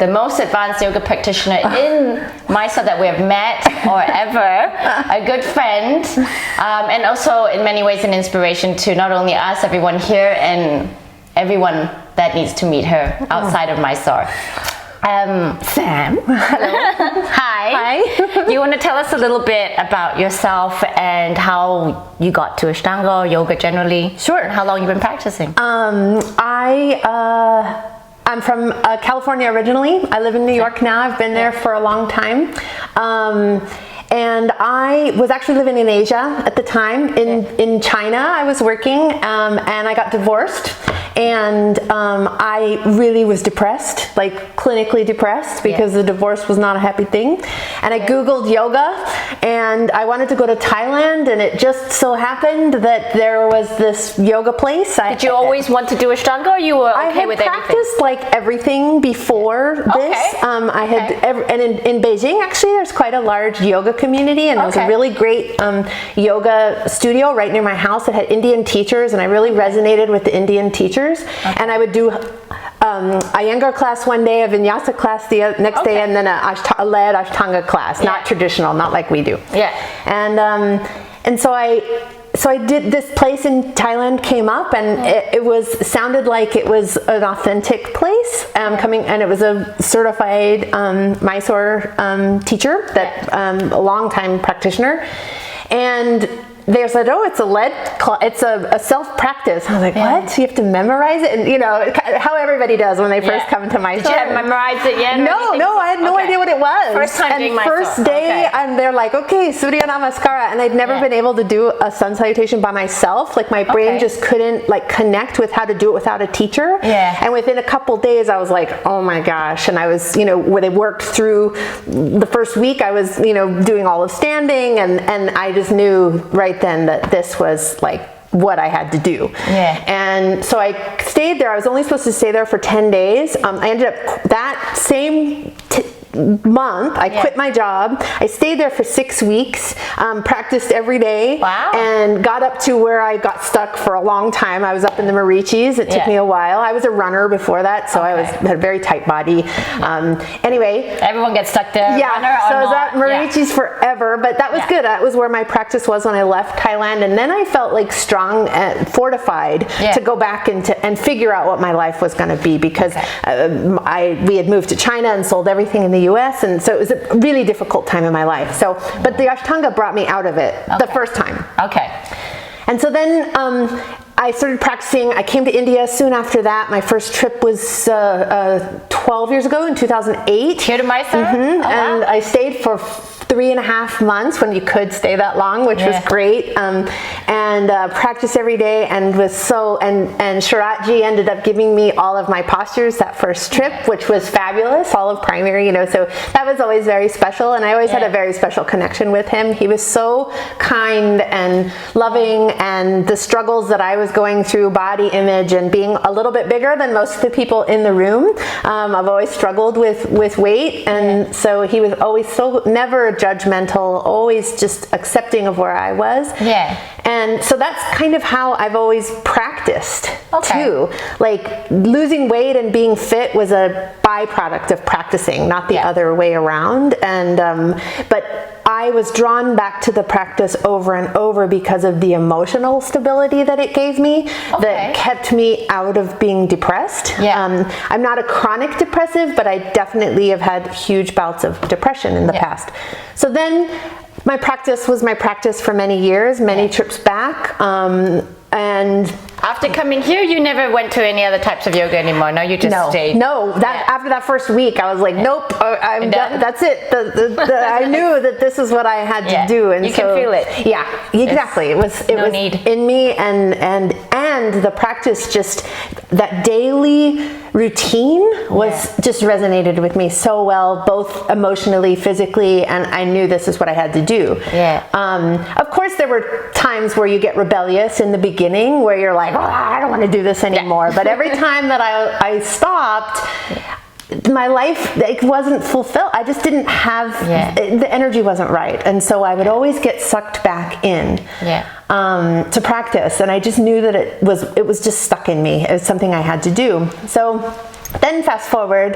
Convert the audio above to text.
the most advanced yoga practitioner in Mysore that we have met or ever, a good friend, and also in many ways an inspiration to not only us, everyone here, and everyone that needs to meet her outside of Mysore. Sam, hello. Hi. You want to tell us a little bit about yourself and how you got to Ashtanga or yoga generally? Sure. And how long you've been practicing? I'm from California originally. I live in New York now. I've been there for a long time. And I was actually living in Asia at the time. In China, I was working, and I got divorced. And I really was depressed, like clinically depressed, because the divorce was not a happy thing. And I Googled yoga, and I wanted to go to Thailand, and it just so happened that there was this yoga place. Did you always want to do Ashtanga, or you were okay with everything? I had practiced like everything before this. I had, and in Beijing, actually, there's quite a large yoga community, and there was a really great yoga studio right near my house that had Indian teachers, and I really resonated with the Indian teachers. And I would do a Iyengar class one day, a Vinyasa class the next day, and then a led Ashtanga class, not traditional, not like we do. And so I did, this place in Thailand came up, and it sounded like it was an authentic place, and it was a certified Mysore teacher, that a long-time practitioner, and they said, oh, it's a self-practice. I was like, what? You have to memorize it? And you know, how everybody does when they first come to Mysore. Did you have memorized it yet? No, I had no idea what it was. First time doing Mysore. First day, and they're like, okay, Surya Namaskara. And I'd never been able to do a sun salutation by myself. Like my brain just couldn't like connect with how to do it without a teacher. And within a couple days, I was like, oh my gosh. And I was, where they worked through the first week, I was, doing all of standing, and I just knew right then that this was like what I had to do. And so I stayed there. I was only supposed to stay there for 10 days. I ended up that same month, I quit my job. I stayed there for 6 weeks, practiced every day, and got up to where I got stuck for a long time. I was up in the Marichis. It took me a while. I was a runner before that, so I had a very tight body. Anyway, everyone gets stuck there. So I was at Marichis forever, but that was good. That was where my practice was when I left Thailand, and then I felt like strong and fortified to go back and figure out what my life was going to be, because we had moved to China and sold everything in the US, and so it was a really difficult time in my life. So, but the Ashtanga brought me out of it the first time. And so then I started practicing. I came to India soon after that. My first trip was 12 years ago in 2008. Here to Mysore? And I stayed for 3.5 months, when you could stay that long, which was great, and practiced every day, and was and Sharatji ended up giving me all of my postures that first trip, which was fabulous, all of primary, so that was always very special, and I always had a very special connection with him. He was so kind and loving, and the struggles that I was going through, body image and being a little bit bigger than most of the people in the room, I've always struggled with weight, and so he was always so never judgmental, always just accepting of where I was. And so that's kind of how I've always practiced too. Like losing weight and being fit was a byproduct of practicing, not the other way around. And but I was drawn back to the practice over and over because of the emotional stability that it gave me, that kept me out of being depressed. I'm not a chronic depressive, but I definitely have had huge bouts of depression in the past. So then my practice was my practice for many years, many trips back. And after coming here, you never went to any other types of yoga anymore? No, you just stayed? No, after that first week, I was like, nope, I'm done. That's it. I knew that this is what I had to do. And you can feel it. Yeah, exactly. It was in me, and the practice, just that daily routine was just resonated with me so well, both emotionally, physically, and I knew this is what I had to do. Of course, there were times where you get rebellious in the beginning, where you're like, oh, I don't want to do this anymore. But every time that I stopped, my life wasn't fulfilled. I just didn't have the energy wasn't right, and so I would always get sucked back in to practice, and I just knew that it was just stuck in me. It was something I had to do. So then fast forward.